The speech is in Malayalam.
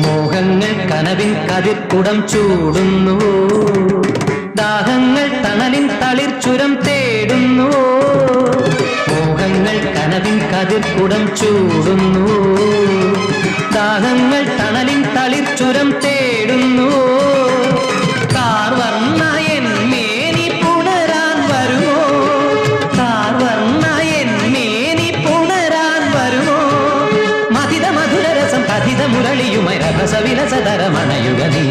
മോഹങ്ങൾ കനവിൻ കതിർക്കുടം ചൂടുന്നു, ദാഹങ്ങൾ തണലിൻ തളിർച്ചുരം തേടുന്നു. മോഹങ്ങൾ കനവിൻ കതിർക്കുടം ചൂടുന്നു, ദാഹങ്ങൾ തണലിൻ തളിർച്ചുരം തേടുന്നു. കാർവർണ്ണ എന്മേനി പുണരാൻ വരുമോ, കാർവർണ്ണ എന്മേനി പുണരാൻ വരുമോ. മതിത മധുരരസം കഥിത മുരളിയുമൈ രഭസവിലസതരമണയുക നീ.